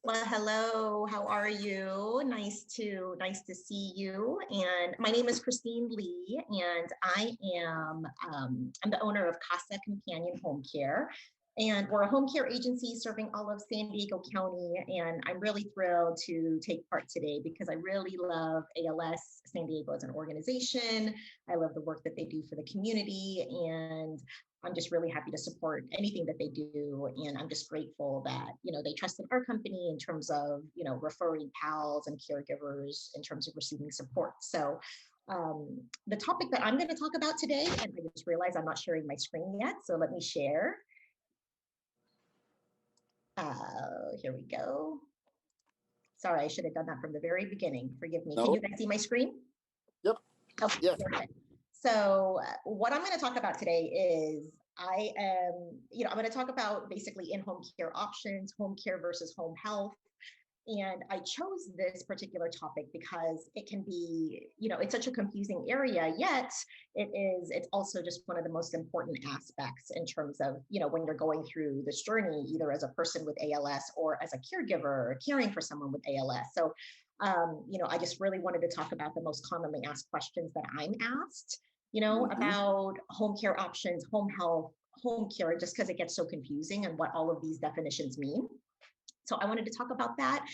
Well, hello, how are you? Nice to see you. And my name is Christine Lee, and I'm the owner of Casa Companion Homecare. And we're a home care agency serving all of San Diego County. And I'm really thrilled to take part today because I really love ALS San Diego as an organization. I love the work that they do for the community. And I'm just really happy to support anything that they do. And I'm just grateful that, they trusted our company in terms of, referring pals and caregivers in terms of receiving support. So the topic that I'm going to talk about today, and I just realized I'm not sharing my screen yet. So let me share. Here we go. Sorry, I should have done that from the very beginning. Forgive me. No. Can you guys see my screen? Yep. Okay, Yeah. perfect. So what I'm going to talk about today is I'm going to talk about basically in-home care options, home care versus home health. And I chose this particular topic because it can be, it's such a confusing area, yet it's also just one of the most important aspects in terms of, when you're going through this journey, either as a person with ALS or as a caregiver caring for someone with ALS. So, I just really wanted to talk about the most commonly asked questions that I'm asked, about home care options, home health, home care, just because it gets so confusing and what all of these definitions mean. So I wanted to talk about that,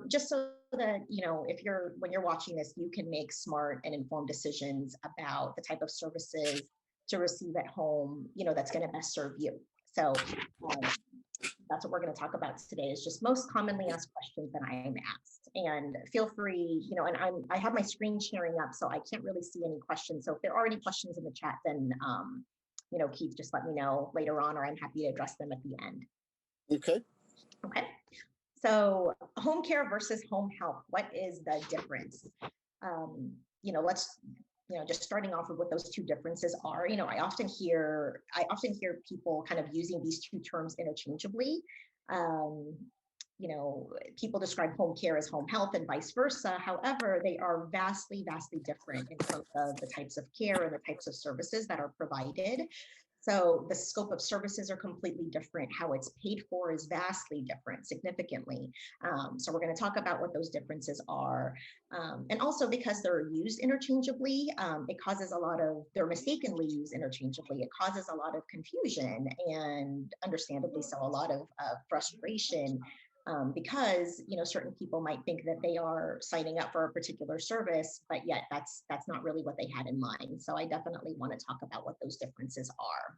just so that, when you're watching this, you can make smart and informed decisions about the type of services to receive at home, that's going to best serve you. So that's what we're going to talk about today, is just most commonly asked questions that I am asked. And feel free, and I have my screen sharing up, so I can't really see any questions. So if there are any questions in the chat, then, Keith, just let me know later on, or I'm happy to address them at the end. Okay. Okay, so home care versus home health, what is the difference? Let's, just starting off with what those two differences are. I often hear people kind of using these two terms interchangeably. People describe home care as home health and vice versa. However, they are vastly, vastly different in terms of the types of care and the types of services that are provided. So the scope of services are completely different. How it's paid for is vastly different, significantly. So we're going to talk about what those differences are. And also because they're used interchangeably, they're mistakenly used interchangeably. It causes a lot of confusion and understandably so, a lot of frustration. Because certain people might think that they are signing up for a particular service, but yet that's not really what they had in mind. So I definitely want to talk about what those differences are.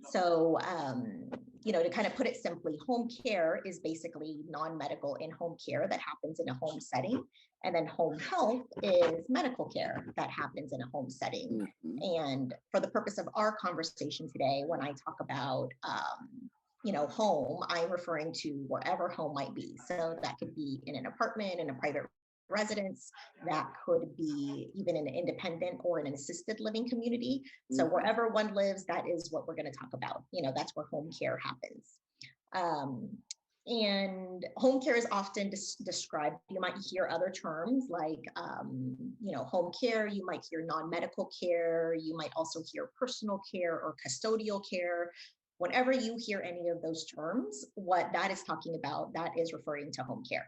So, to kind of put it simply, home care is basically non-medical in-home care that happens in a home setting. And then home health is medical care that happens in a home setting. Mm-hmm. And for the purpose of our conversation today, when I talk about home, I'm referring to wherever home might be. So that could be in an apartment, in a private residence, that could be even in an independent or in an assisted living community. So wherever one lives, that is what we're going to talk about. That's where home care happens. And home care is often described, you might hear other terms like, home care, you might hear non-medical care, you might also hear personal care or custodial care. Whenever you hear any of those terms, what that is talking about, that is referring to home care.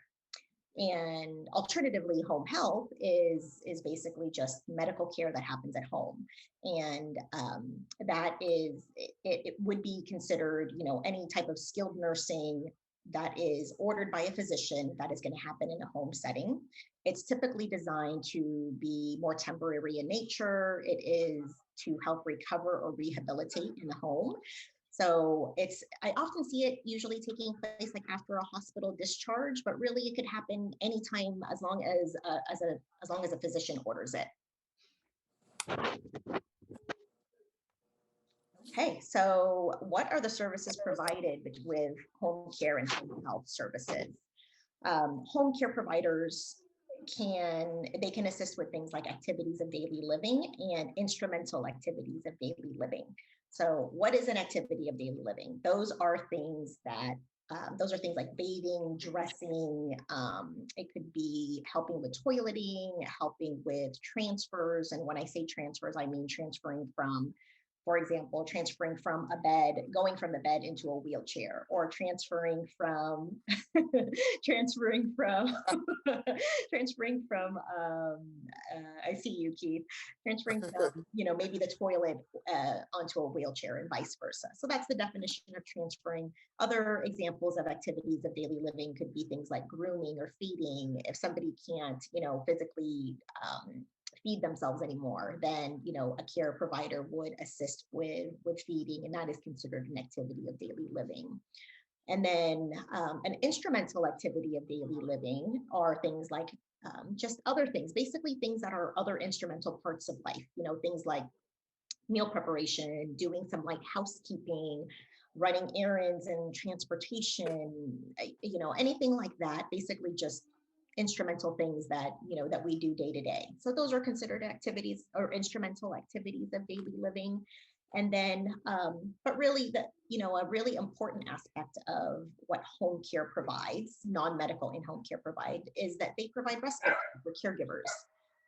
And alternatively, home health is basically just medical care that happens at home. And that is, it would be considered, any type of skilled nursing that is ordered by a physician that is going to happen in a home setting. It's typically designed to be more temporary in nature. It is to help recover or rehabilitate in the home. So I often see it usually taking place like after a hospital discharge, but really it could happen anytime as long as a physician orders it. Okay, so what are the services provided with home care and home health services? Home care providers can assist with things like activities of daily living and instrumental activities of daily living. So what is an activity of daily living? Those are things like bathing, dressing. It could be helping with toileting, helping with transfers. And when I say transfers, I mean transferring from For example, transferring from a bed, going from the bed into a wheelchair, or transferring from transferring from transferring from I see you, Keith, transferring from, maybe the toilet onto a wheelchair and vice versa. So that's the definition of transferring. Other examples of activities of daily living could be things like grooming or feeding. If somebody can't, physically feed themselves anymore, then a care provider would assist with feeding, and that is considered an activity of daily living. And then an instrumental activity of daily living are things like just other things, basically things that are other instrumental parts of life, things like meal preparation, doing some like housekeeping, running errands and transportation, anything like that, basically just instrumental things that, that we do day to day. So those are considered activities or instrumental activities of daily living. And then, but really a really important aspect of what home care provides, non-medical in-home care provide, is that they provide respite for caregivers.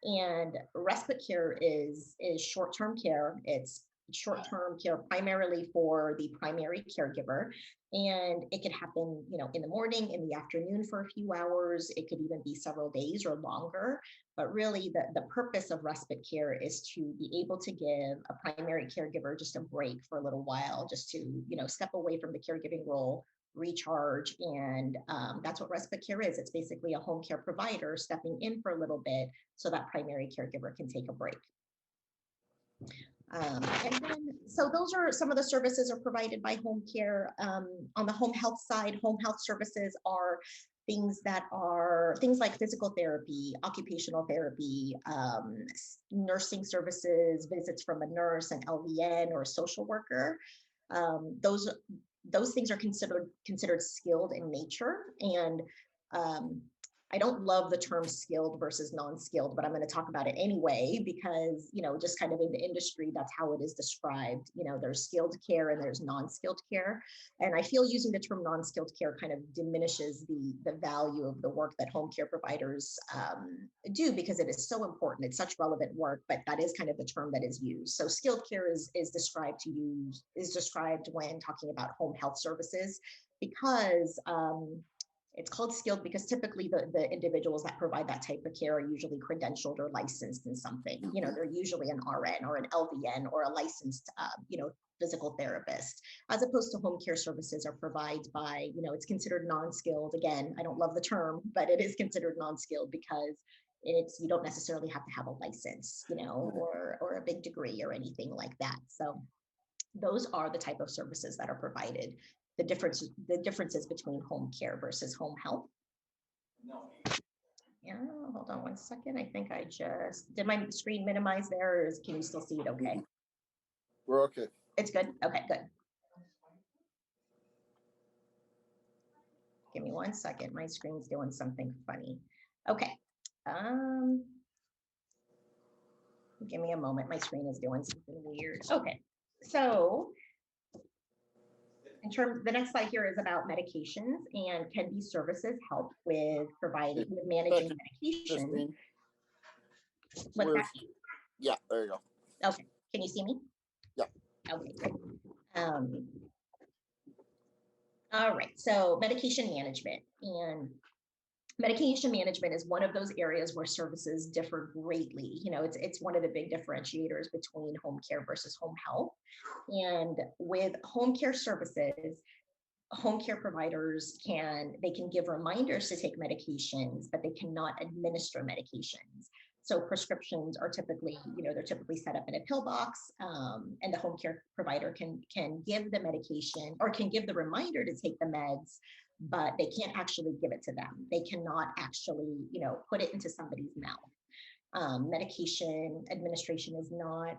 And respite care is short-term care. It's short-term care primarily for the primary caregiver. And it could happen, in the morning, in the afternoon for a few hours. It could even be several days or longer. But really the purpose of respite care is to be able to give a primary caregiver just a break for a little while, just to, step away from the caregiving role, recharge. And that's what respite care is. It's basically a home care provider stepping in for a little bit so that primary caregiver can take a break. And then, so those are some of the services are provided by home care. On the home health side, home health services are things like physical therapy, occupational therapy, nursing services, visits from a nurse, an LVN, or a social worker. Those things are considered skilled in nature. And I don't love the term skilled versus non-skilled, but I'm going to talk about it anyway, because, just kind of in the industry, that's how it is described. There's skilled care and there's non-skilled care. And I feel using the term non-skilled care kind of diminishes the value of the work that home care providers do, because it is so important. It's such relevant work, but that is kind of the term that is used. So skilled care is described when talking about home health services, because it's called skilled because typically the individuals that provide that type of care are usually credentialed or licensed in something. They're usually an RN or an LVN or a licensed, physical therapist, as opposed to home care services are provided by, it's considered non-skilled. Again, I don't love the term, but it is considered non-skilled because you don't necessarily have to have a license, or a big degree or anything like that. So those are the type of services that are provided. The differences between home care versus home health. Yeah, hold on one second. I think I just did my screen minimize there, or can you still see it okay? We're okay. It's good. Okay, good. Give me 1 second. My screen's doing something funny. Okay. Give me a moment. My screen is doing something weird. Okay. So the next slide here is about medications, and can these services help with managing medication? What's that? Yeah, there you go. Okay, can you see me? Yeah. Okay, great. All right, so medication management. And medication management is one of those areas where services differ greatly. It's one of the big differentiators between home care versus home health. And with home care services, home care providers can give reminders to take medications, but they cannot administer medications. So prescriptions are typically, they're typically set up in a pill box, and the home care provider can give the medication or can give the reminder to take the meds, but they can't actually give it to them. They cannot actually, put it into somebody's mouth. Medication administration is not,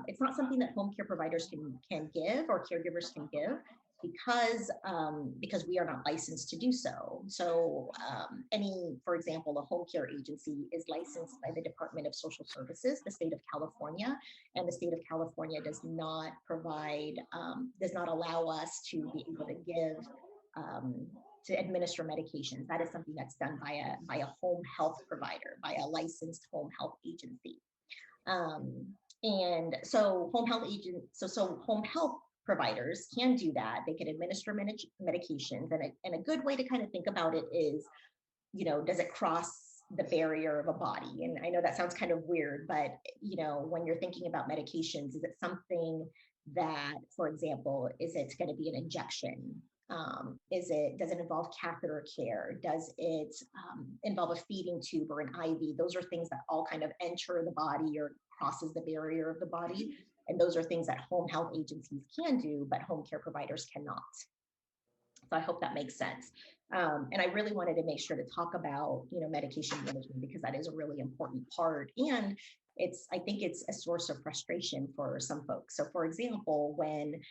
it's not something that home care providers can give or caregivers can give, because we are not licensed to do so. So for example, a home care agency is licensed by the Department of Social Services, the state of California, and the state of California does not allow us to be able to give to administer medications. That is something that's done by a home health provider, by a licensed home health agency. And so home health agents, so home health providers can do that. They can administer medications, and a good way to kind of think about it is, does it cross the barrier of a body? And I know that sounds kind of weird, but when you're thinking about medications, is it something that, for example, is it going to be an injection? Does it involve catheter care? Does it involve a feeding tube or an IV? Those are things that all kind of enter the body or crosses the barrier of the body. And those are things that home health agencies can do, but home care providers cannot. So I hope that makes sense. And I really wanted to make sure to talk about, medication management, because that is a really important part. And I think it's a source of frustration for some folks. So for example, when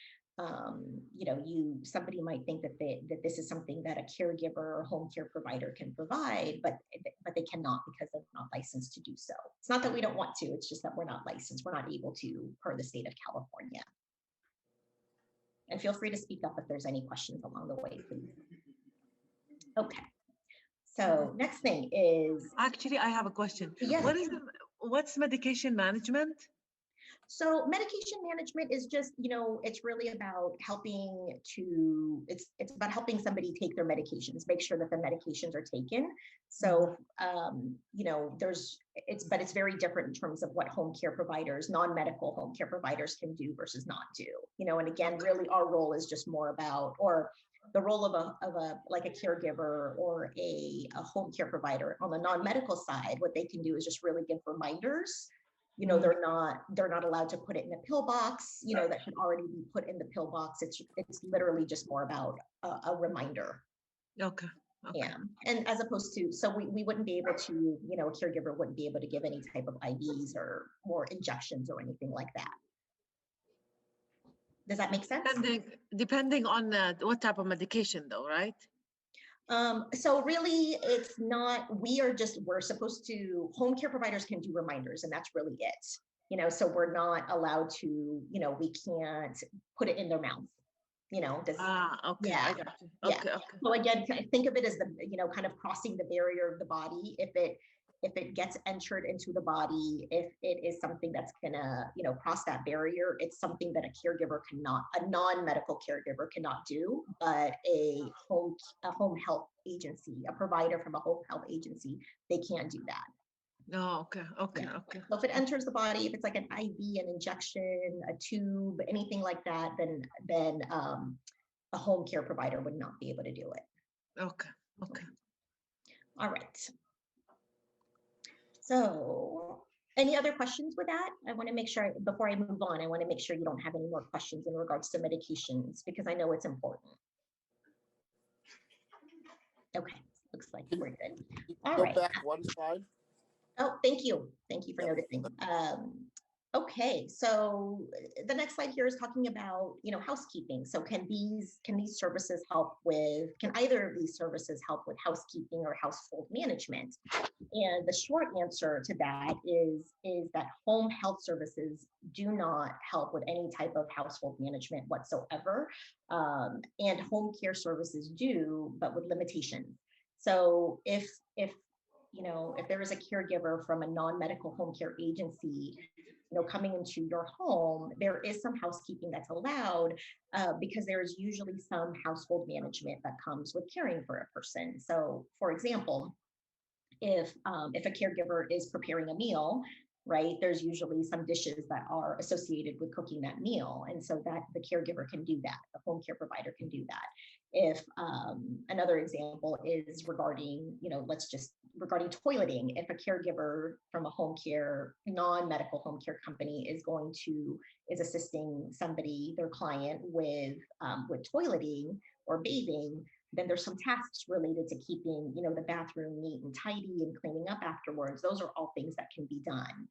somebody might think that this is something that a caregiver or home care provider can provide, but they cannot because they're not licensed to do so. It's not that we don't want to, it's just that we're not licensed. We're not able to per the state of California. And feel free to speak up if there's any questions along the way, please. Okay. So next thing is. Actually, I have a question. Yes. What's medication management? So medication management is just, it's really about it's about helping somebody take their medications, make sure that the medications are taken. So, but it's very different in terms of what home care providers, non-medical home care providers can do versus not do, and again, really our role is just more about, or the role of a caregiver or a home care provider on the non-medical side, what they can do is just really give reminders. They're not allowed to put it in a pill box, that can already be put in the pill box. It's literally just more about a reminder. Okay. Yeah. And as opposed to, so we wouldn't be able to, a caregiver wouldn't be able to give any type of IVs or more injections or anything like that. Does that make sense? Depending on what type of medication though, right? So really it's not, we're supposed to, home care providers can do reminders, and that's really it. So we're not allowed to, we can't put it in their mouth, Okay. Yeah. I got you. Okay. So again, think of it as the, kind of crossing the barrier of the body. If it gets entered into the body, if it is something that's gonna, cross that barrier, it's something that a non-medical caregiver cannot do, but a home health agency, a provider from a home health agency, they can do that. Oh, okay. Yeah. So if it enters the body, if it's like an IV, an injection, a tube, anything like that, then a home care provider would not be able to do it. Okay. All right. So any other questions with that? I want to make sure, before I move on, I want to make sure you don't have any more questions in regards to medications, because I know it's important. Okay, looks like we're good. All right. Go back one slide. Oh, thank you. Thank you for noticing. Okay, so the next slide here is talking about, housekeeping. So can services help with, can either of these services help with housekeeping or household management? And the short answer to that is that home health services do not help with any type of household management whatsoever. And home care services do, but with limitations. So if there is a caregiver from a non-medical home care agency, coming into your home, there is some housekeeping that's allowed because there is usually some household management that comes with caring for a person. So, for example, if a caregiver is preparing a meal, right, there's usually some dishes that are associated with cooking that meal, and so that the caregiver can do that. The home care provider can do that. If another example is regarding, regarding toileting, if a caregiver from a home care, non-medical home care company is assisting somebody, their client, with toileting or bathing, then there's some tasks related to keeping, the bathroom neat and tidy and cleaning up afterwards. Those are all things that can be done.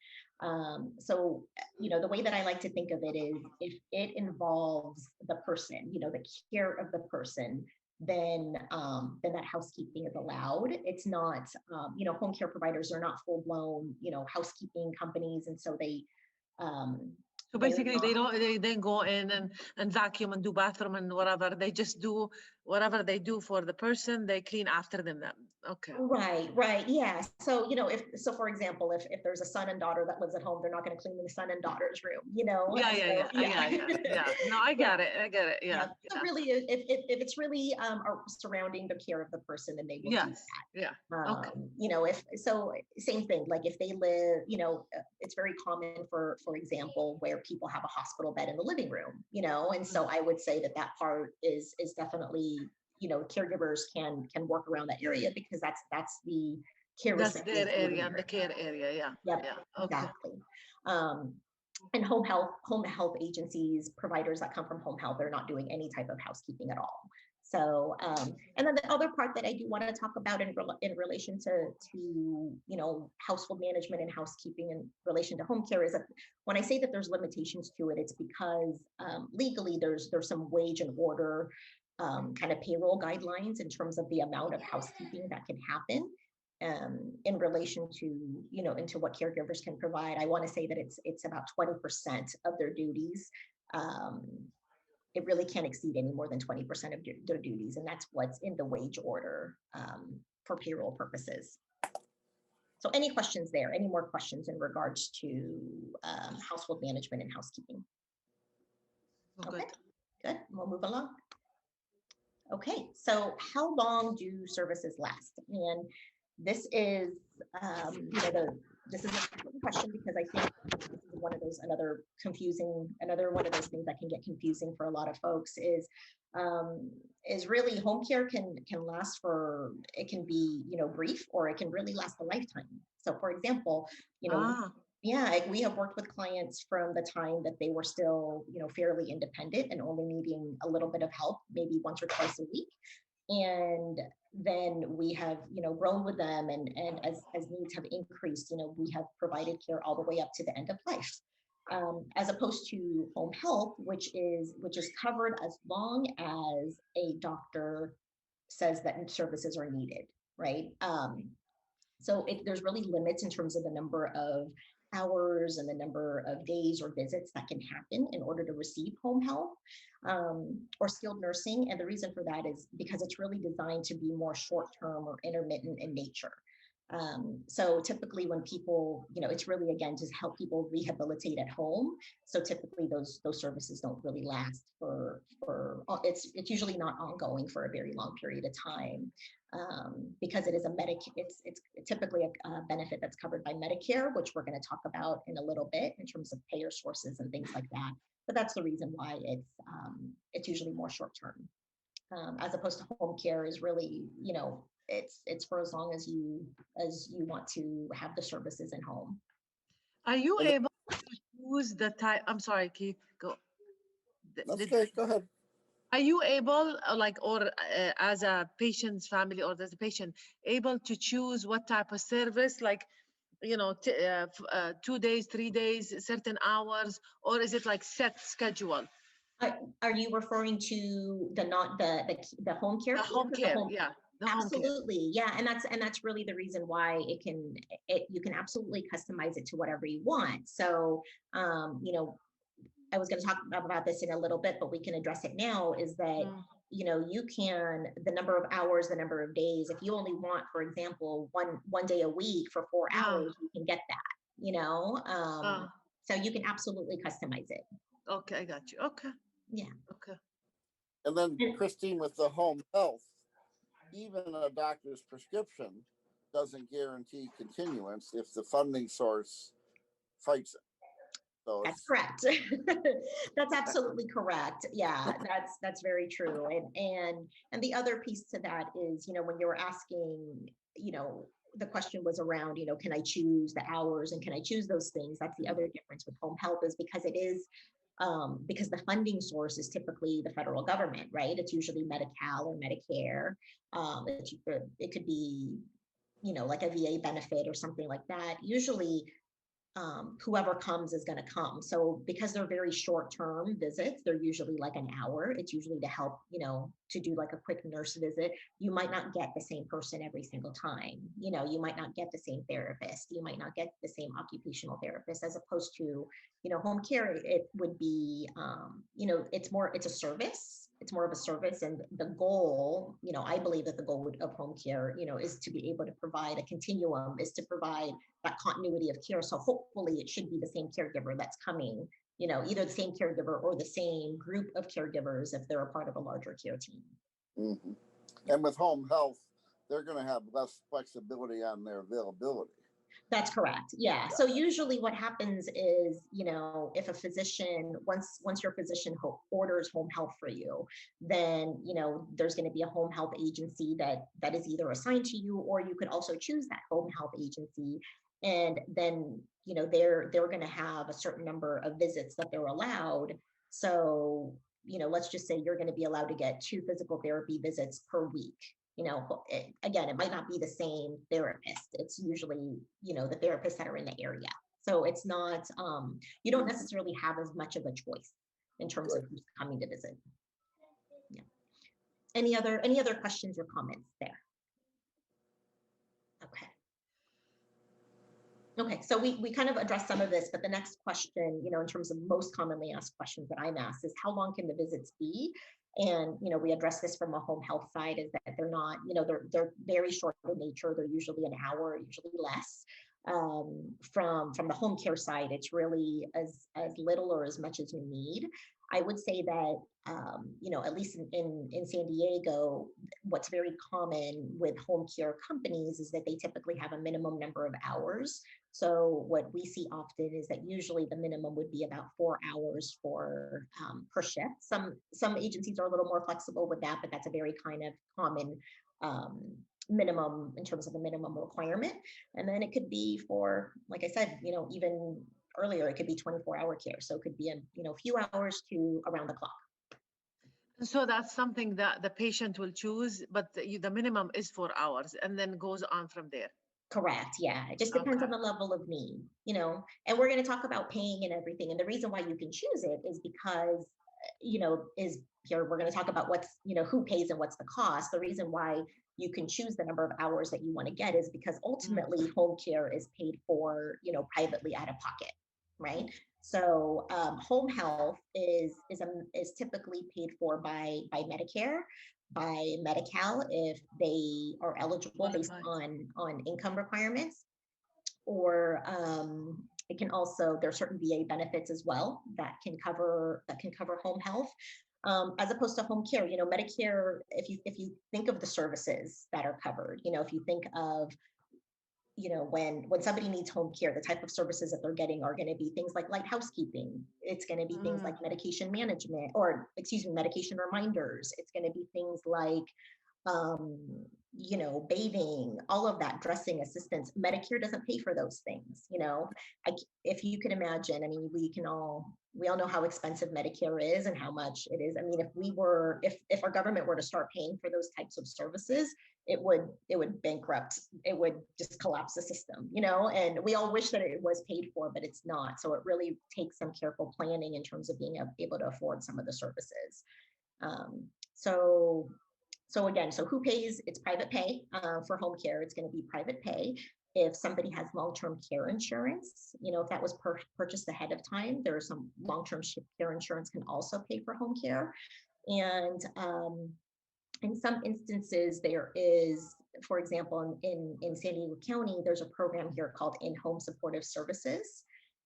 So, the way that I like to think of it is, if it involves the person, the care of the person, then that housekeeping is allowed. It's not, home care providers are not full-blown, housekeeping companies, and so they. So basically, they then go in and vacuum and do bathroom and whatever. They just do whatever they do for the person. They clean after them. Okay. Right. Yeah. So, for example, if there's a son and daughter that lives at home, they're not going to clean the son and daughter's room, Yeah, So, yeah, yeah, yeah, yeah. No, I Yeah. get it. I get it. Yeah. Yeah, So yeah. really, if it's really surrounding the care of the person, then they will do Yes. Yeah. that. Okay. If so, same thing. Like if they live, it's very common for example, where people have a hospital bed in the living room, and so I would say that part is definitely, caregivers can work around that area because that's the care That's their recipient's living area, the room. care area. Yeah. Yep, Yeah. Okay. exactly. And home health agencies, providers that come from home health, they're not doing any type of housekeeping at all. So, and then the other part that I do want to talk about in relation to household management and housekeeping in relation to home care is that when I say that there's limitations to it, it's because legally there's some wage and order kind of payroll guidelines in terms of the amount of housekeeping that can happen. In relation to, into what caregivers can provide. I want to say that it's about 20% of their duties. It really can't exceed any more than 20% of their duties, and that's what's in the wage order for payroll purposes. So any questions there? Any more questions in regards to household management and housekeeping? Okay, good. We'll move along. Okay, so how long do services last? And this is, this is an important question because I think this is another one of those things that can get confusing for a lot of folks is really home care can last it can be, brief, or it can really last a lifetime. So for example, yeah, we have worked with clients from the time that they were still, fairly independent and only needing a little bit of help, maybe once or twice a week. And then we have, grown with them, and as needs have increased, we have provided care all the way up to the end of life. As opposed to home health, which is covered as long as a doctor says that services are needed, right? So there's really limits in terms of the number of hours and the number of days or visits that can happen in order to receive home health or skilled nursing. And the reason for that is because it's really designed to be more short-term or intermittent in nature. So typically when people, it's really, again, to help people rehabilitate at home. So typically those services don't really last it's usually not ongoing for a very long period of time. Because it is it's typically a benefit that's covered by Medicare, which we're going to talk about in a little bit in terms of payer sources and things like that. But that's the reason why it's usually more short term, as opposed to home care is really, it's for as long as you want to have the services in home. Are you able to choose the type? I'm sorry, Keith. Go. That's okay. Go ahead. Are you able, as a patient's family or as a patient, able to choose what type of service, like, 2 days, 3 days, certain hours, or is it like set schedule? Are you referring to the home care? The home care, yeah. Absolutely, yeah, and that's really the reason why you can absolutely customize it to whatever you want. So, I was going to talk about this in a little bit, but we can address it now, is that, you can, the number of hours, the number of days, if you only want, for example, one day a week for 4 hours, you can get that, so you can absolutely customize it. Okay, I got you. Okay. Yeah. Okay. And then Christine, with the home health, even a doctor's prescription doesn't guarantee continuance if the funding source fights it. So that's correct. That's absolutely correct. Yeah, that's very true. And the other piece to that is, when you were asking, the question was around, can I choose the hours and can I choose those things? That's the other difference with home health, is because it is because the funding source is typically the federal government, right? It's usually Medi-Cal or Medicare. It could be, like a VA benefit or something like that. Usually, whoever comes is going to come. So because they're very short-term visits, they're usually like an hour. It's usually to help, to do like a quick nurse visit. You might not get the same person every single time. You might not get the same therapist. You might not get the same occupational therapist, as opposed to, home care. It would be, it's a service. it's more of a service, and the goal, I believe that the goal of home care, is to be able to provide a continuum, is to provide that continuity of care. So hopefully it should be the same caregiver that's coming, either the same caregiver or the same group of caregivers if they're a part of a larger care team. Mm-hmm. And with home health, they're going to have less flexibility on their availability. That's correct. Yeah. So usually what happens is, if a physician, once your physician orders home health for you, then, there's going to be a home health agency that is either assigned to you, or you could also choose that home health agency. And then, they're going to have a certain number of visits that they're allowed. So, let's just say you're going to be allowed to get 2 physical therapy visits per week. Again, it might not be the same therapist. It's usually, the therapists that are in the area. So it's not, you don't necessarily have as much of a choice in terms of who's coming to visit. Yeah. Any other questions or comments there? Okay. Okay, so we kind of addressed some of this, but the next question, in terms of most commonly asked questions that I'm asked is, how long can the visits be? And, we address this from a home health side, is that they're not, they're very short in nature. They're usually an hour, usually less. From the home care side, it's really as little or as much as you need. I would say that, at least in San Diego, what's very common with home care companies is that they typically have a minimum number of hours. So what we see often is that usually the minimum would be about 4 hours per shift. Some agencies are a little more flexible with that, but that's a very kind of common minimum in terms of the minimum requirement. And then it could be for, like I said, even earlier, it could be 24-hour care. So it could be a few hours to around the clock. So that's something that the patient will choose, but the minimum is 4 hours and then goes on from there. Correct. Yeah. It just depends on the level of need, and we're going to talk about paying and everything. And the reason why you can choose it is because, is here, we're going to talk about what's, who pays and what's the cost. The reason why you can choose the number of hours that you want to get is because ultimately home care is paid for, privately out of pocket, right? So home health is typically paid for by Medicare, by Medi-Cal if they are eligible based on income requirements, or it can also, there are certain VA benefits as well that can cover home health, as opposed to home care. Medicare, if you think of the services that are covered, if you think of, when somebody needs home care, the type of services that they're getting are going to be things like light housekeeping. It's going to be things like medication management, or medication reminders. It's going to be things like, bathing, all of that, dressing assistance. Medicare doesn't pay for those things. If you can imagine, I mean, we all know how expensive Medicare is and how much it is. I mean, if our government were to start paying for those types of services, it would bankrupt. It would just collapse the system, and we all wish that it was paid for, but it's not. So it really takes some careful planning in terms of being able to afford some of the services. So again, who pays? It's private pay. For home care, it's going to be private pay. If somebody has long-term care insurance, if that was purchased ahead of time, there are some long-term care insurance can also pay for home care. And in some instances, there is, for example, in San Diego County, there's a program here called In-Home Supportive Services.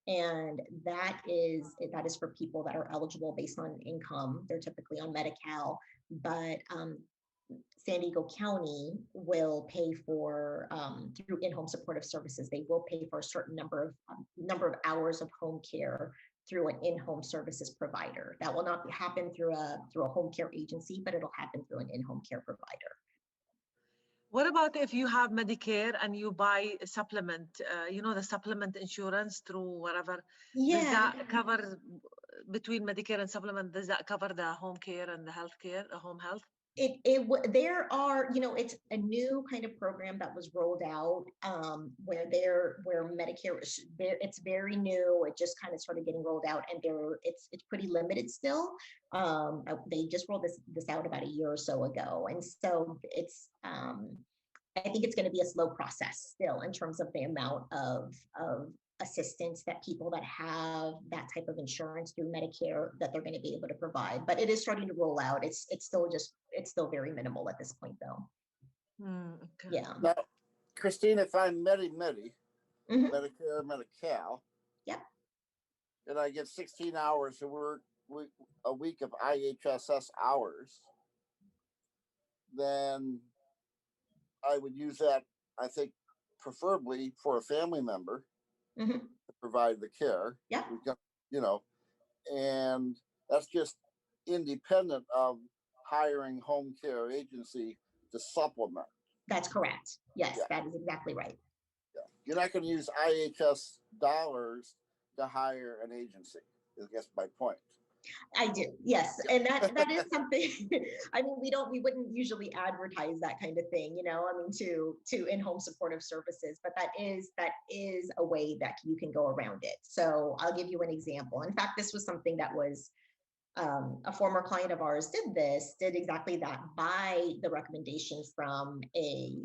And that is for people that are eligible based on income. They're typically on Medi-Cal, but San Diego County will pay for, through in-home supportive services, they will pay for a certain number of hours of home care through an in-home services provider. That will not happen through a home care agency, but it'll happen through an in-home care provider. What about if you have Medicare and you buy a supplement, the supplement insurance through whatever? Yeah. Does that cover, between Medicare and supplement, does that cover the home care and the health care, the home health? There are, it's a new kind of program that was rolled out, where Medicare, it's very new. It just kind of started getting rolled out, and it's pretty limited still. They just rolled this out about a year or so ago, and so it's I think it's going to be a slow process still in terms of the amount of assistance that people that have that type of insurance through Medicare that they're going to be able to provide. But it is starting to roll out. It's still very minimal at this point, though. Okay. Yeah. Now, Christine, if I'm Medi, Mhm. Medicare, Medi-Cal, Yep. and I get 16 hours a week of IHSS hours, then I would use that, I think, preferably for a family member Mhm. to provide the care. Yep. You know, and that's just independent of hiring home care agency to supplement. That's correct. Yes, Yeah. that is exactly right. Yeah. You're not going to use IHS dollars to hire an agency, I guess my point. I do, yes, and that is something. I mean, we wouldn't usually advertise that kind of thing, you know. I mean, to in-home supportive services, but that is a way that you can go around it. So I'll give you an example. In fact, this was something that was a former client of ours did exactly that by the recommendation from a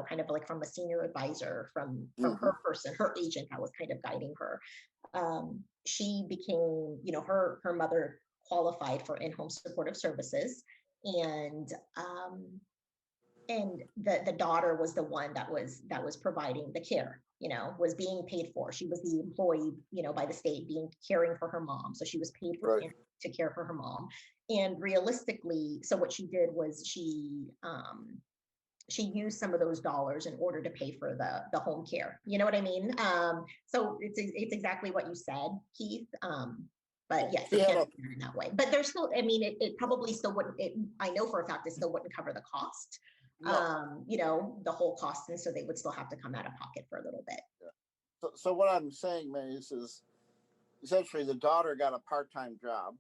kind of like from a senior advisor from her person, her agent that was kind of guiding her. She became, her mother qualified for in-home supportive services, and the daughter was the one that was providing the care, was being paid for. She was the employee, by the state, caring for her mom. So she was paid for to care for her mom. And realistically, so what she did was she used some of those dollars in order to pay for the home care. You know what I mean? So it's exactly what you said, Keith. But yes, it can be in that way. But there's still, I mean, it probably still wouldn't, I know for a fact it still wouldn't cover the cost. No. The whole cost. And so they would still have to come out of pocket for a little bit. Yeah. So what I'm saying, Maze, is essentially the daughter got a part-time job.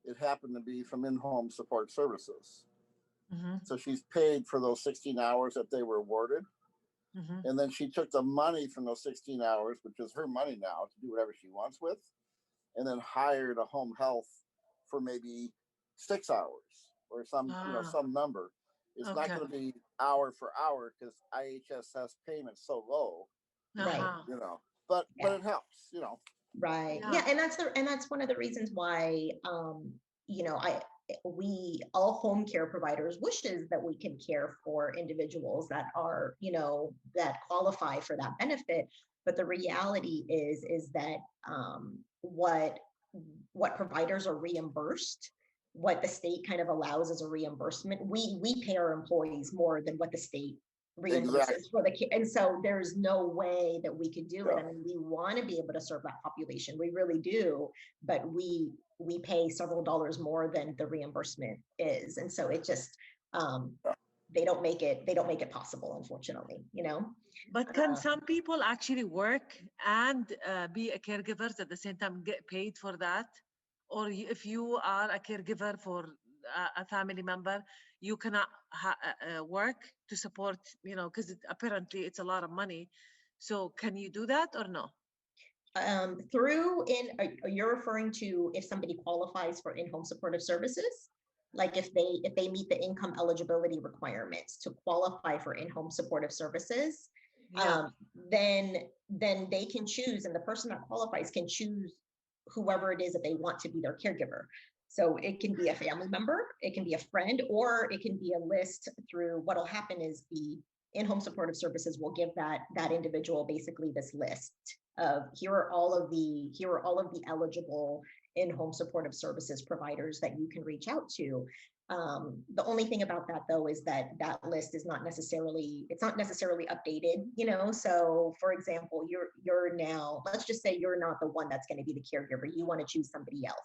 It happened to be from in-home support services. Mm-hmm. So she's paid for those 16 hours that they were awarded. Mm-hmm. And then she took the money from those 16 hours, which is her money now, to do whatever she wants with, and then hired a home health for maybe 6 hours or some number. It's not going to be hour for hour because IHSS payment's so low. Right. But it helps, Right. Yeah. And that's one of the reasons why, all home care providers wishes that we can care for individuals that are, that qualify for that benefit. But the reality is that what providers are reimbursed, what the state kind of allows as a reimbursement, we pay our employees more than what the state reimburses for the care. And so there's no way that we could do it. I mean, we want to be able to serve that population. We really do, but we pay several dollars more than the reimbursement is. And so it just, they don't make it possible, unfortunately, But can some people actually work and be a caregivers at the same time, get paid for that? Or if you are a caregiver for a family member, you cannot work to support, because apparently it's a lot of money. So can you do that or no? You're referring to if somebody qualifies for in-home supportive services? Like if they meet the income eligibility requirements to qualify for in-home supportive services, then they can choose, and the person that qualifies can choose whoever it is that they want to be their caregiver. So it can be a family member, it can be a friend, or it can be a list through. What'll happen is the in-home supportive services will give that individual basically this list of here are all of the eligible in-home supportive services providers that you can reach out to. The only thing about that, though, is that list is not necessarily updated, so for example, you're now, let's just say you're not the one that's going to be the caregiver, you want to choose somebody else,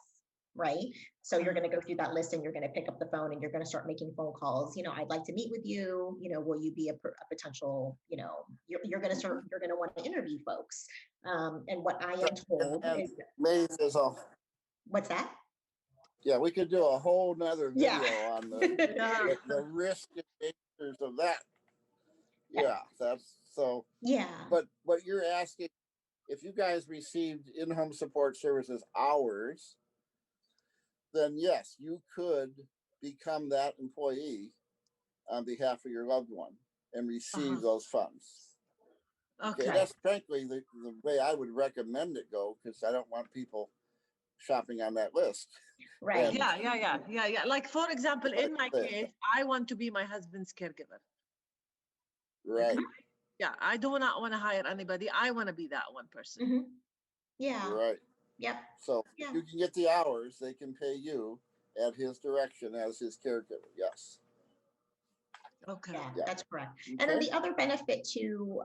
right? So you're going to go through that list and you're going to pick up the phone and you're going to start making phone calls. I'd like to meet with you. Will you be a potential, you're going to want to interview folks. And what I am told is what's that? Yeah, we could do a whole nother video on the risk and dangers of that. Yeah, that's so. Yeah. But you're asking, if you guys received in-home support services hours, then yes, you could become that employee on behalf of your loved one and receive those funds. Okay, Okay. that's frankly the way I would recommend it go, because I don't want people shopping on that list. Right. And Yeah. Like, for example, like in my I said, case, I want to be my husband's caregiver. right, Yeah, I do not want to hire anybody. I want to be that one person. Mhm. Yeah. right. Yep. So Yeah. you can get the hours, they can pay you at his direction as his caregiver. Yes. Okay. Yeah, Yeah. that's correct. And then Okay. the other benefit to,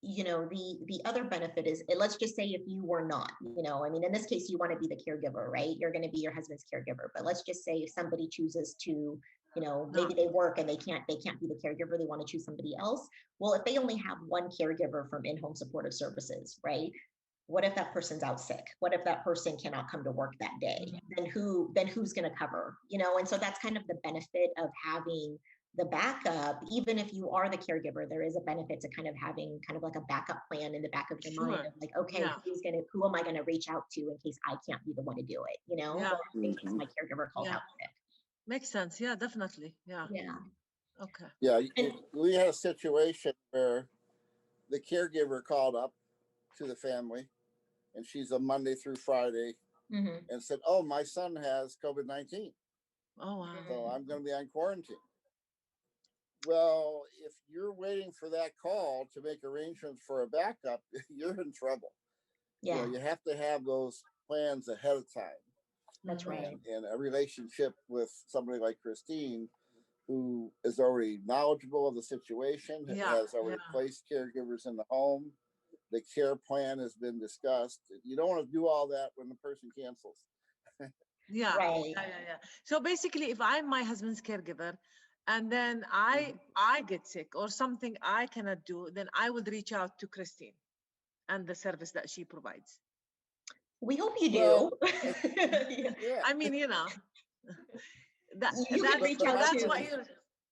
the other benefit is, let's just say if you were not, I mean, in this case, you want to be the caregiver, right? You're going to be your husband's caregiver. But let's just say if somebody chooses to, maybe they work and they can't be the caregiver, they want to choose somebody else. Well, if they only have one caregiver from in-home supportive services, right? What if that person's out sick? What if that person cannot come to work that day? Then who's going to cover? And so that's kind of the benefit of having the backup. Even if you are the caregiver, there is a benefit to kind of having kind of like a backup plan in the back of your mind of like, okay, Yeah. who am I going to reach out to in case I can't be the one to do it? Yeah. Or in case my caregiver calls out sick. Makes sense. Yeah, definitely. Yeah. Yeah. Okay. Yeah, And- we had a situation where the caregiver called up to the family, and she's a Monday through Friday, Mhm. and said, "Oh, my son has COVID-19, Oh, wow. so I'm going to be on quarantine." Well, if you're waiting for that call to make arrangements for a backup, you're in trouble. Yeah, You have to have those plans ahead of time. that's right. And a relationship with somebody like Christine, who is already knowledgeable of the situation, has already placed caregivers in the home. The care plan has been discussed. You don't want to do all that when the person cancels. Yeah. Right. Yeah. So basically, if I'm my husband's caregiver and then I get sick or something I cannot do, then I would reach out to Christine and the service that she provides. We hope you do. Well, Yeah. I mean, you that's could reach out that's to. what you're.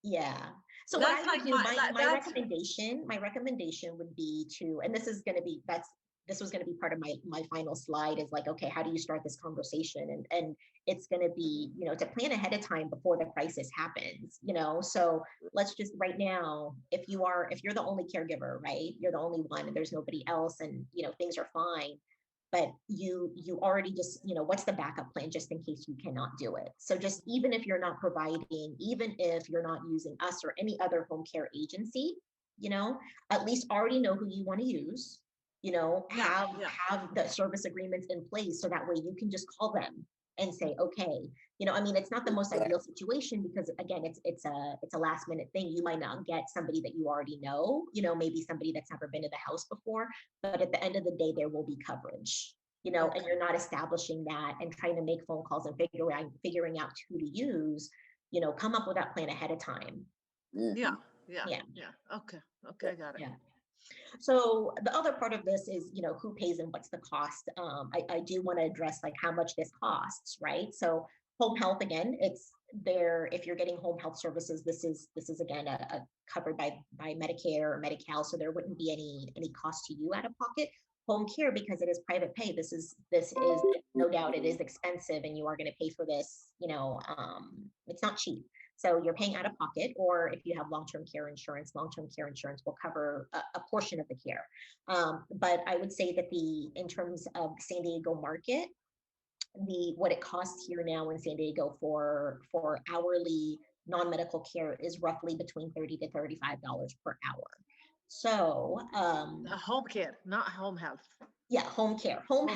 Yeah. So That's what I would like do, my recommendation would be to, and this was going to be part of my final slide is like, okay, how do you start this conversation? And it's going to be, to plan ahead of time before the crisis happens, so let's just right now, if you're the only caregiver, right, you're the only one and there's nobody else and, things are fine. But you already just, what's the backup plan just in case you cannot do it? So just even if you're not providing, even if you're not using us or any other home care agency, at least already know who you want to use, have the service agreements in place so that way you can just call them and say, okay, I mean, it's not the most ideal situation because again, it's a last minute thing. You might not get somebody that you already know, maybe somebody that's never been to the house before, but at the end of the day, there will be coverage, and you're not establishing that and trying to make phone calls and figuring out who to use, come up with that plan ahead of time. Yeah. Okay, I got it. Yeah. So the other part of this is, who pays and what's the cost. I do want to address like how much this costs, right? So home health, again, it's there. If you're getting home health services, this is again a covered by Medicare or Medi-Cal, so there wouldn't be any cost to you out of pocket. Home care, because it is private pay, this is no doubt it is expensive, and you are going to pay for this. It's not cheap. So you're paying out of pocket, or if you have long-term care insurance will cover a portion of the care. But I would say that in terms of San Diego market, what it costs here now in San Diego for hourly non-medical care is roughly between $30 to $35 per hour. So home care, not home health. Yeah, home care. Home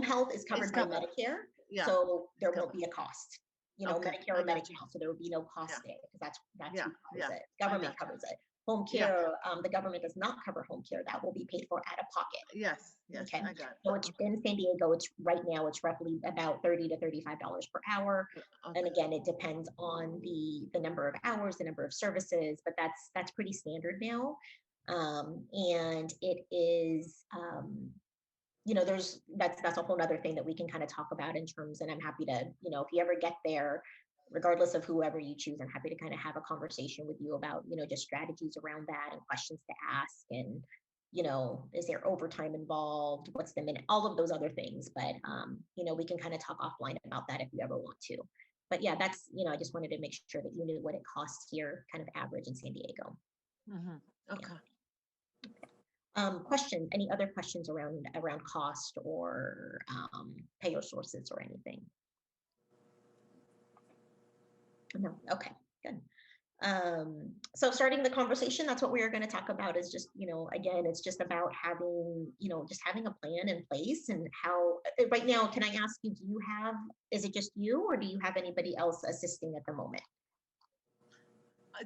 health is covered by Medicare, so there won't be a cost. Medicare or Medi-Cal, so there would be no cost there because that's who covers it. Government covers it. Home care, the government does not cover home care. That will be paid for out of pocket. Yes. Okay. I got it. So it's in San Diego. It's right now. It's roughly about $30 to $35 per hour. Okay. And again, it depends on the number of hours, the number of services, but that's pretty standard now. And it is. That's a whole other thing that we can kind of talk about in terms, and I'm happy to, if you ever get there, regardless of whoever you choose, I'm happy to kind of have a conversation with you about, just strategies around that and questions to ask. And, is there overtime involved? What's the minute? All of those other things. But, we can kind of talk offline about that if you ever want to. But yeah, that's, I just wanted to make sure that you knew what it costs here, kind of average in San Diego. Okay. Questions, any other questions around cost or payer sources or anything? No, okay, good. So starting the conversation, that's what we are going to talk about is just, again, it's just about having, just having a plan in place and how, right now, can I ask you, is it just you or do you have anybody else assisting at the moment?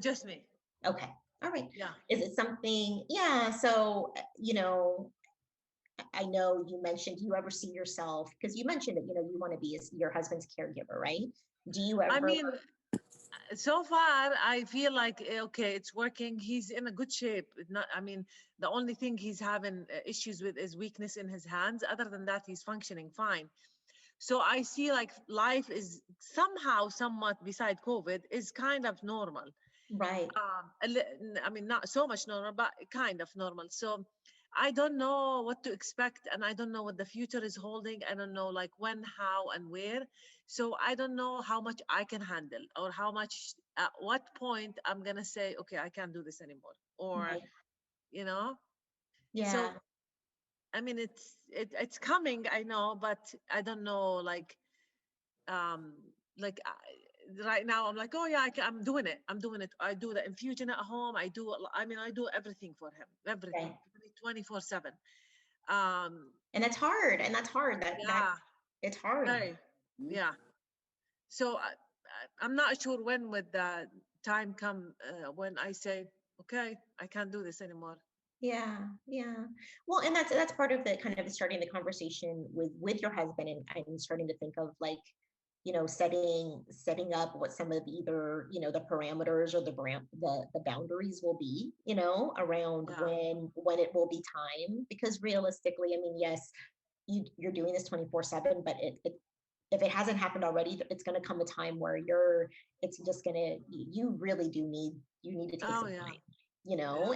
Just me. Okay, all right. Yeah. Is it something, yeah, so, I know you mentioned, do you ever see yourself, because you mentioned that, you want to be your husband's caregiver, right? Do you ever? I mean, so far I feel like okay, it's working. He's in a good shape. Not, I mean, the only thing he's having issues with is weakness in his hands. Other than that, he's functioning fine. So I see like life is somehow, somewhat, beside COVID, is kind of normal. Right. I mean, not so much normal, but kind of normal. So I don't know what to expect, and I don't know what the future is holding. I don't know like when, how, and where. So I don't know how much I can handle, or how much, at what point I'm gonna say, okay, I can't do this anymore, or Right. you know. Yeah. So I mean, it's coming, I know, but I don't know, um, like right now I'm like, oh yeah, I'm doing it. I do the infusion at home. I mean, I do everything for him, everything, Right. 24/7. And that's hard. And that's hard. Yeah, It's hard. very, yeah. So I'm not sure when would the time come when I say, okay, I can't do this anymore. Yeah, yeah. Well, and that's part of the kind of starting the conversation with your husband and starting to think of like, setting up what some of either, the parameters or the boundaries will be, around Yeah. when it will be time. Because realistically, I mean, yes, you're doing this 24/7, but if it hasn't happened already, it's going to come a time where it's just going to, you really do need to take Oh some yeah. time,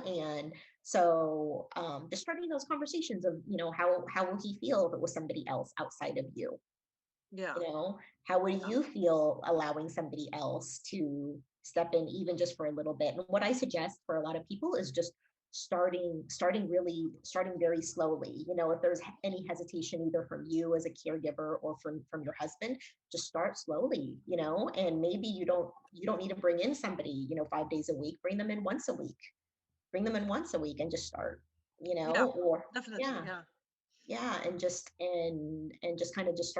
and so just starting those conversations of, how will he feel if it was somebody else outside of you? Yeah. How would you feel allowing somebody else to step in even just for a little bit? And what I suggest for a lot of people is just starting very slowly. If there's any hesitation either from you as a caregiver or from your husband, just start slowly, and maybe you don't need to bring in somebody, 5 days a week. Bring them in once a week. And just start, Yeah, or definitely. yeah, Yeah. yeah, and just kind of just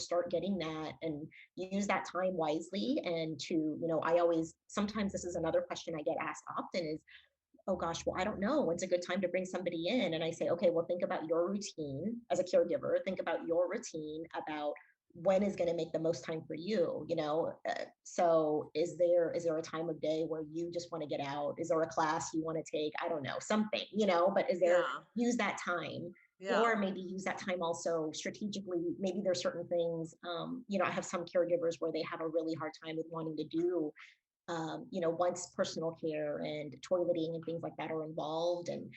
start getting that and use that time wisely. And to, I always, sometimes this is another question I get asked often is, oh gosh, well, I don't know when's a good time to bring somebody in. And I say, okay, well, think about your routine as a caregiver. Think about your routine about when is going to make the most time for you. So is there a time of day where you just want to get out? Is there a class you want to take? I don't know, something, but Yeah. use that time. Yeah. Or maybe use that time also strategically. Maybe there's certain things, I have some caregivers where they have a really hard time with wanting to do, once personal care and toileting and things like that are involved. And,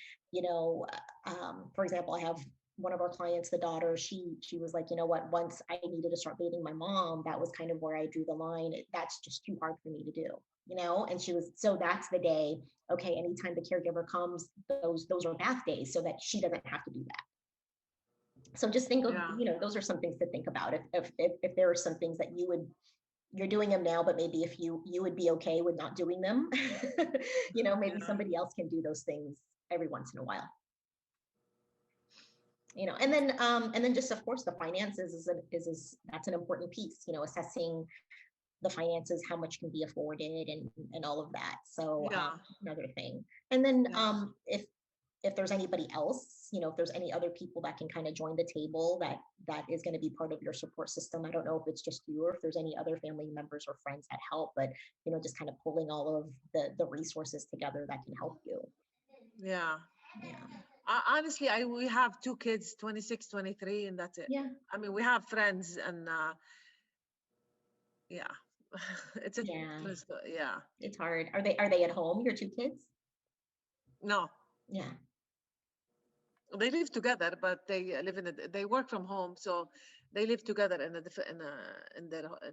for example, I have one of our clients, the daughter, she was like, what, once I needed to start bathing my mom, that was kind of where I drew the line. That's just too hard for me to do, and so that's the day, okay, anytime the caregiver comes, those are bath days so that she doesn't have to do that. So just think of, Yeah. those are some things to think about. If there are some things that you're doing them now, but maybe if you would be okay with not doing them, maybe Yeah. somebody else can do those things every once in a while. And then just of course the finances is that's an important piece, assessing the finances, how much can be afforded and all of that. So Yeah. another thing. And then Yeah. if there's anybody else, if there's any other people that can kind of join the table that is going to be part of your support system. I don't know if it's just you or if there's any other family members or friends that help, but just kind of pulling all of the resources together that can help you. Yeah. Yeah. Honestly, we have two kids, 26, 23, and that's it. Yeah. I mean, we have friends, and yeah, it's a Yeah. yeah. It's hard. Are they at home, your two kids? No, Yeah. they live together, but they live they work from home, so they live together in a different in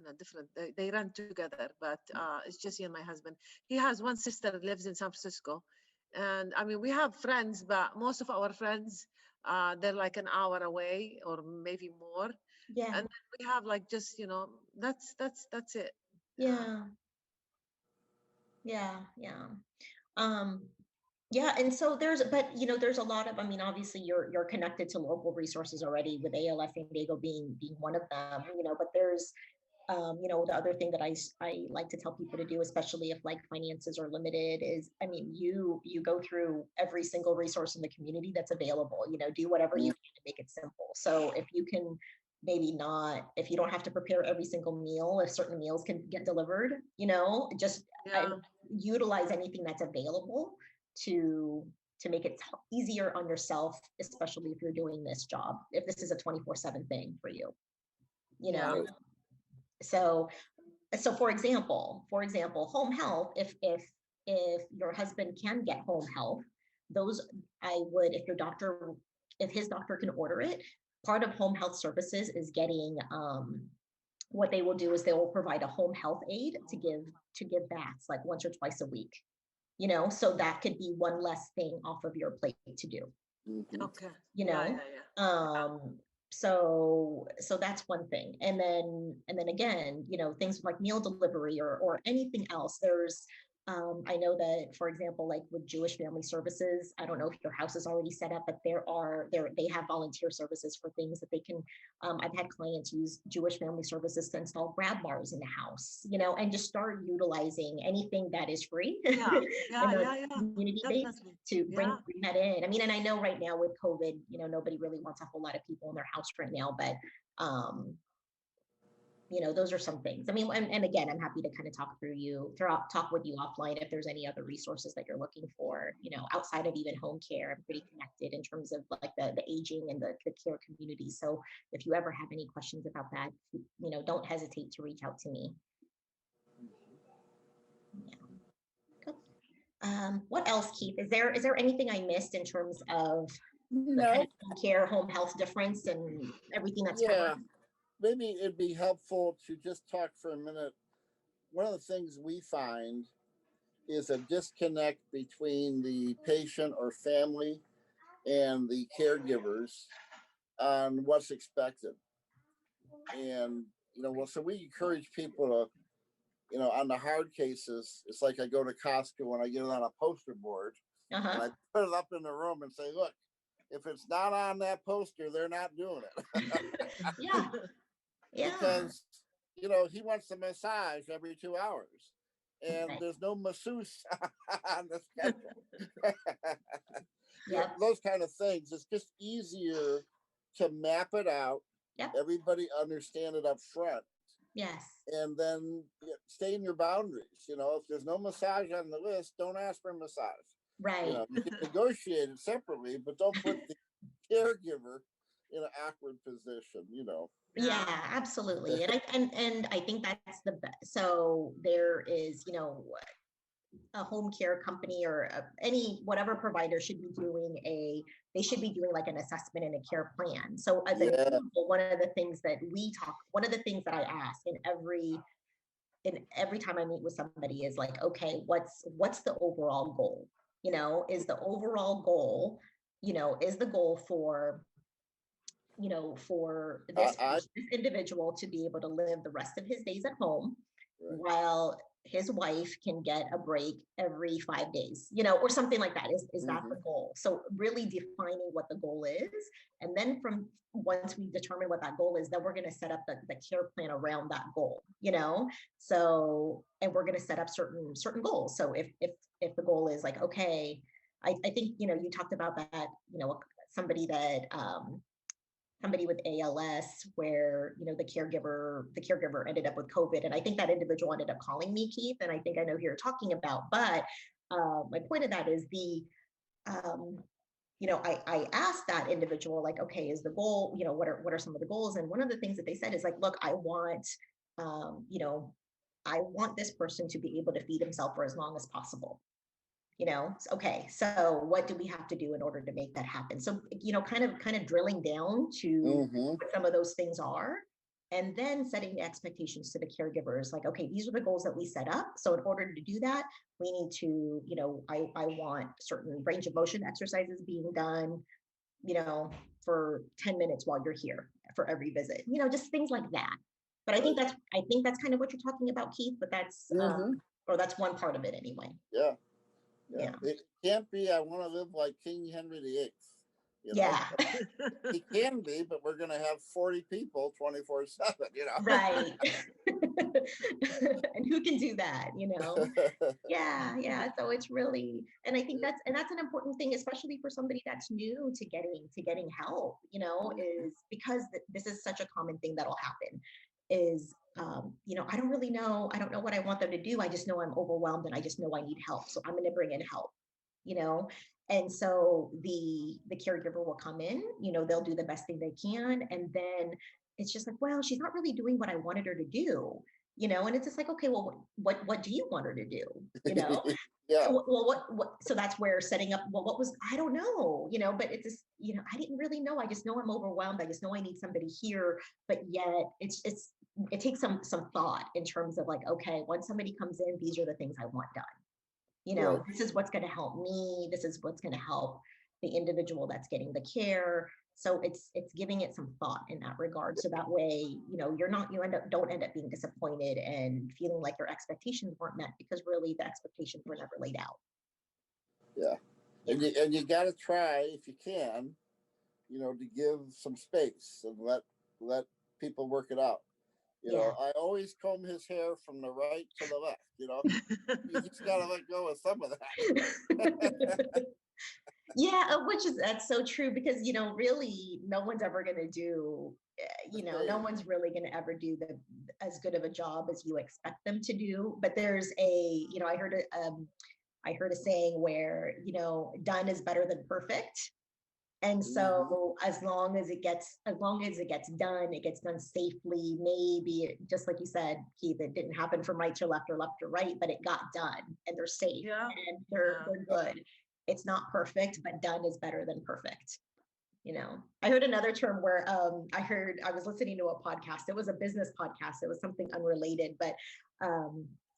a different. They run together, but it's just he and my husband. He has one sister that lives in San Francisco, And I mean, we have friends, but most of our friends, they're like an hour away or maybe more. Yeah. And then we have like just, that's it. Yeah. Yeah. Yeah. Um, yeah, and so there's a lot of, I mean, obviously you're connected to local resources already with ALS San Diego being one of them, but there's the other thing that I like to tell people to do, especially if like finances are limited, is, I mean, you go through every single resource in the community that's available, do whatever you can to make it simple. So if you can maybe not, if you don't have to prepare every single meal, if certain meals can get delivered, just Yeah. utilize anything that's available to make it easier on yourself, especially if you're doing this job, if this is a 24/7 thing for you, Yeah. so for example, home health, if your husband can get home health, those, I would, if his doctor can order it, part of home health services is getting, what they will do is they will provide a home health aide to give baths like once or twice a week, so that could be one less thing off of your plate to do, Okay. you Yeah, know yeah, yeah. so that's one thing. And then again, things like meal delivery or anything else. There's I know that, for example, like with Jewish Family Services, I don't know if your house is already set up, but they have volunteer services for things that they can. I've had clients use Jewish Family Services to install grab bars in the house, and just start utilizing anything that is free Yeah, yeah, and yeah, yeah. community based Definitely. to bring Yeah. that in. I mean, and I know right now with COVID, nobody really wants a whole lot of people in their house right now, but um, those are some things. I mean, and again, I'm happy to kind of talk with you offline if there's any other resources that you're looking for, outside of even home care. I'm pretty connected in terms of like the aging and the care community. So if you ever have any questions about that, don't hesitate to reach out to me. Yeah. Good. What else, Keith? Is there anything I missed in terms of the kind No, of home care, home health difference and everything that's yeah, covered? maybe it'd be helpful to just talk for a minute. One of the things we find is a disconnect between the patient or family and the caregivers on what's expected. And, so we encourage people to, on the hard cases, it's like I go to Costco and I get it on a poster board and Uh-huh. I put it up in the room and say, look, if it's not on that poster, they're not doing it. Yeah. Yeah. Because, he wants a massage every 2 hours and Right. there's no masseuse on the schedule. Yep. Those kind of things. It's just easier to map it out. Yep. Everybody understand it up front. Yes. And then stay in your boundaries. If there's no massage on the list, don't ask for a massage. Right. You can negotiate it separately, but don't put the caregiver in an awkward position. Yeah, absolutely. And I think that's the best. So there is, a home care company or whatever provider should be doing like an assessment and a care plan. So as an example, one of the things that I ask in every time I meet with somebody is like, okay, what's the overall goal? Is the overall goal, is the goal for this individual to be able to live the rest of his days at home, right, while his wife can get a break every 5 days, or something like that. Is that the goal? So really defining what the goal is. And then once we determine what that goal is, then we're going to set up the care plan around that goal, so, and we're going to set up certain goals. So if the goal is like, okay, I think, you talked about that, somebody with ALS where, the caregiver ended up with COVID. And I think that individual ended up calling me, Keith, and I think I know who you're talking about. But my point of that is I asked that individual, like, okay, is the goal, what are some of the goals? And one of the things that they said is like, look, I want this person to be able to feed himself for as long as possible. Okay, so what do we have to do in order to make that happen? So, kind of drilling down to what some of those things are. and then setting the expectations to the caregivers, like, okay, these are the goals that we set up. So in order to do that, we need to, I want certain range of motion exercises being done, for 10 minutes while you're here for every visit, just things like that. But I think that's kind of what you're talking about, Keith, but that's, or that's one part of it anyway. Yeah. Yeah. It can't be, I want to live like King Henry VIII. Yeah. It can be, but we're going to have 40 people 24/7, Right. And who can do that, Yeah. So it's really, and I think that's an important thing, especially for somebody that's new to getting help, is because this is such a common thing that'll happen is, I don't really know. I don't know what I want them to do. I just know I'm overwhelmed and I just know I need help. So I'm going to bring in help, and so the caregiver will come in, they'll do the best thing they can. And then it's just like, well, she's not really doing what I wanted her to do, and it's just like, okay, well, what do you want her to do? Yeah. Well, so that's where setting up, well, I don't know, but it's just, I didn't really know. I just know I'm overwhelmed. I just know I need somebody here, but yet it takes some thought in terms of like, okay, once somebody comes in, these are the things I want done. Right. This is what's going to help me. This is what's going to help the individual that's getting the care. So it's giving it some thought in that regard. So that way, don't end up being disappointed and feeling like your expectations weren't met, because really the expectations were never laid out. Yeah. And you got to try, if you can, to give some space and let people work it out. I always comb his hair from the right to the left, you just got to let go of some of that. Yeah, that's so true, because, really no one's ever going to do, no one's really going to ever do as good of a job as you expect them to do. But there's I heard a saying where, done is better than perfect. And so as long as it gets done, it gets done safely. Maybe just like you said, Keith, it didn't happen from right to left or left to right, but it got done and they're safe and they're good. It's not perfect, but done is better than perfect. I heard another term where I was listening to a podcast. It was a business podcast. It was something unrelated, but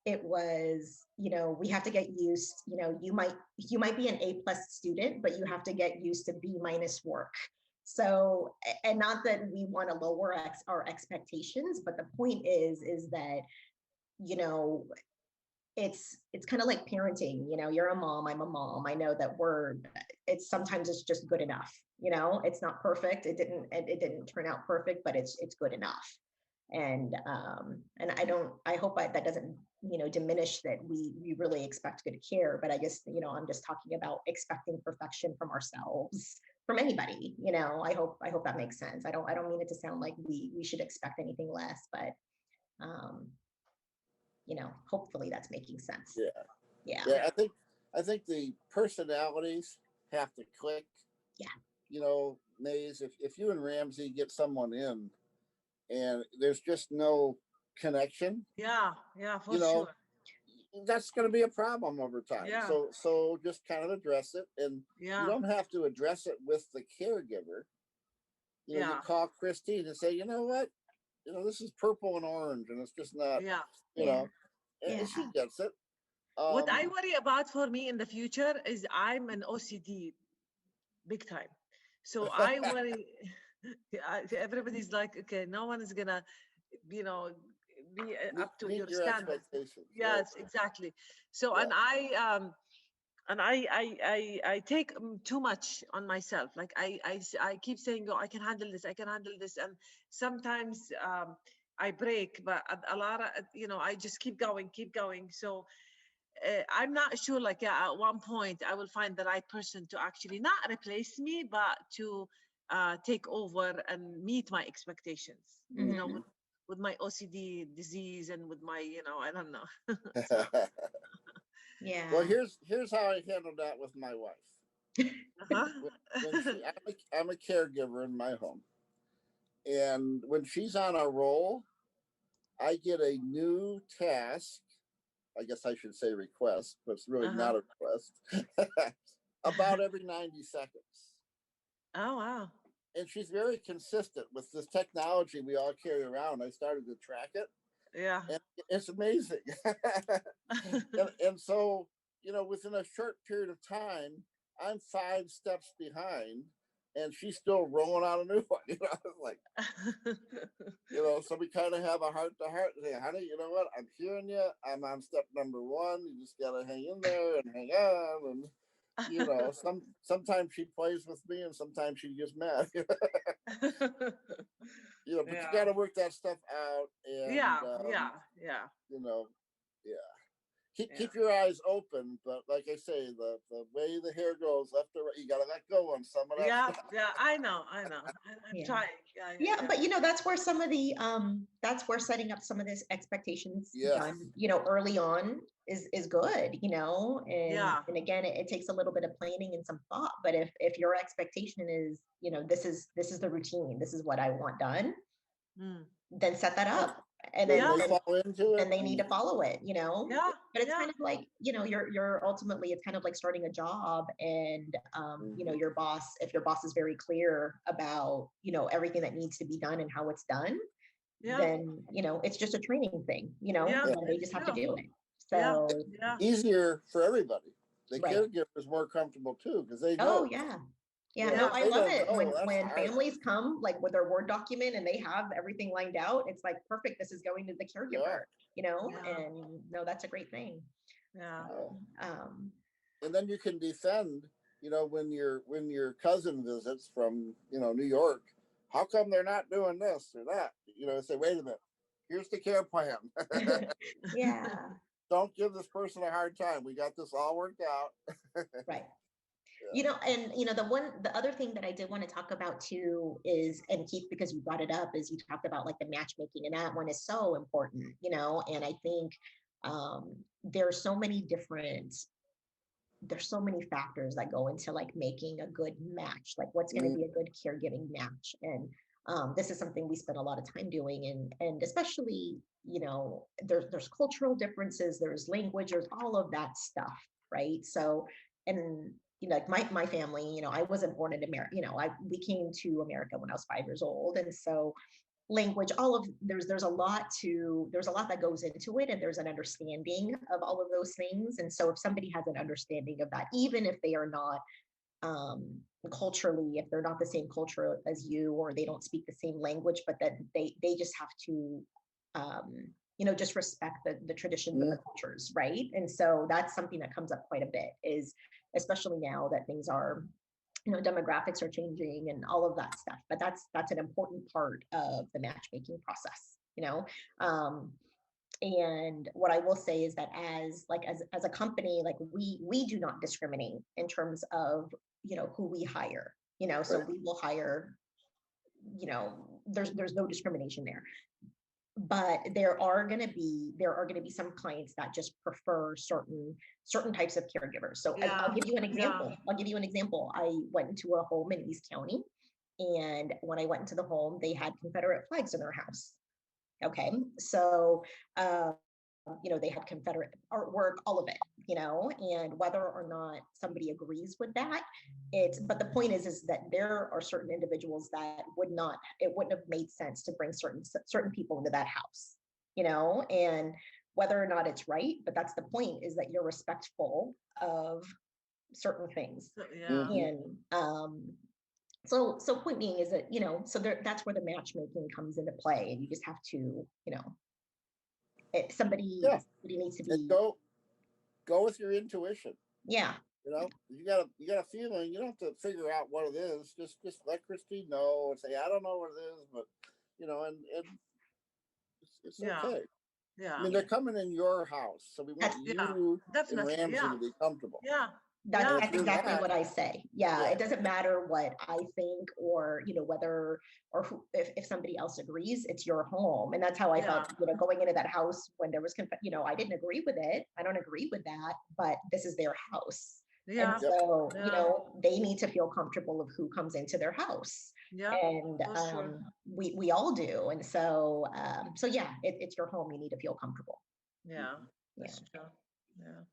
it was, we have to get used, you might be an A+ student, but you have to get used to B- work. So, and not that we want to lower our expectations, but the point is that, it's kind of like parenting, you're a mom, I'm a mom. I know that sometimes it's just good enough. It's not perfect. It didn't turn out perfect, but it's good enough. And I hope that doesn't, diminish that we really expect good care, but I guess, I'm just talking about expecting perfection from ourselves, from anybody, I hope that makes sense. I don't mean it to sound like we should expect anything less, but, hopefully that's making sense. Yeah. I think the personalities have to click. Yeah. Maze, if you and Ramsey get someone in and there's just no connection. Yeah, for sure. That's going to be a problem over time. Yeah. So just kind of address it, and you don't have to address it with the caregiver. You call Christine and say, you know what, this is purple and orange, and it's just not. And she gets it. What I worry about for me in the future is I'm an OCD big time. So I worry, everybody's like, okay, no one is gonna, be up to your standards. Yes, exactly. So, and I take too much on myself. Like I keep saying, oh, I can handle this. And sometimes I break, but a lot of, I just keep going. So I'm not sure, like at one point I will find the right person to actually not replace me, but to take over and meet my expectations, with my OCD disease and with my, I don't know. So. Yeah. Well, here's how I handled that with my wife. I'm a caregiver in my home. And when she's on a roll, I get a new task. I guess I should say request, but it's really not a request. About every 90 seconds. Oh, wow. and she's very consistent with this technology we all carry around. I started to track it, Yeah. and it's amazing. and so, within a short period of time, I'm 5 steps behind, and she's still rolling out a new one. Like, so we kind of have a heart to heart. Hey, honey, you know what? I'm hearing you. I'm on step number 1. You just gotta hang in there and hang on. And sometimes she plays with me, and sometimes she gets mad. But you gotta work that stuff out. And Yeah. you know, yeah. Keep your eyes open, but like I say, the way the hair goes left to right, you gotta let go on some of that stuff. I know. I'm Yeah. trying. Yeah, but that's where some of the that's where setting up some of this expectations done, early on is good, and again, it takes a little bit of planning and some thought, but if your expectation is, this is the routine, this is what I want done, then set that up. And then they fall into it, and they need to follow it, Yeah. But it's kind of like, you're ultimately, it's kind of like starting a job, and your boss, if your boss is very clear about, everything that needs to be done and how it's done, then, it's just a training thing, and they just have to do it. So easier for everybody. The caregiver is more comfortable too, because they know. Oh yeah. Yeah, no, I love it when families come like with their Word document and they have everything lined out. It's like, perfect, this is going to the caregiver, and no, that's a great thing. Yeah. So, and then you can defend, when your cousin visits from, New York, how come they're not doing this or that? Say, wait a minute, here's the care plan. yeah. Don't give this person a hard time. We got this all worked out. Right. And the other thing that I did want to talk about too is, and Keith, because you brought it up, is you talked about like the matchmaking, and that one is so important, and I think there's so many factors that go into like making a good match, like what's going to be a good caregiving match. And this is something we spend a lot of time doing, and especially, there's cultural differences, there's language, there's all of that stuff, right? So, and like my family, I wasn't born in America, we came to America when I was 5 years old, and so language, there's a lot that goes into it, and there's an understanding of all of those things. And so if somebody has an understanding of that, even if they are not culturally, if they're not the same culture as you, or they don't speak the same language, but that they just have to just respect the traditions and the cultures, right? And so that's something that comes up quite a bit, is especially now that things are, demographics are changing and all of that stuff. But that's an important part of the matchmaking process, and what I will say is that as a company, like we do not discriminate in terms of, who we hire, so we will hire, there's no discrimination there. But there are going to be some clients that just prefer certain types of caregivers. So I'll give you an example. I went into a home in East County, and when I went into the home, they had Confederate flags in their house. Okay, so they had Confederate artwork, all of it, and whether or not somebody agrees with that, but the point is that there are certain individuals that it wouldn't have made sense to bring certain people into that house, and whether or not it's right, but that's the point, is that you're respectful of certain things. And so point being is that, that's where the matchmaking comes into play, and you just have to, somebody needs to be go with your intuition. Yeah. You got a feeling. You don't have to figure out what it is. Just let Christine know and say, I don't know what it is, but and it's okay. Yeah. I mean, they're coming in your house, so we want you and Ramsey to be comfortable. Yeah. That's exactly what I say. Yeah, it doesn't matter what I think, or whether or who, if somebody else agrees, it's your home. And that's how I felt, going into that house when there was, I didn't agree with it. I don't agree with that, but this is their house. Yeah. And so, they need to feel comfortable of who comes into their house. Yeah. And we all do. And so, it's your home. You need to feel comfortable. Yeah. That's true. Yeah.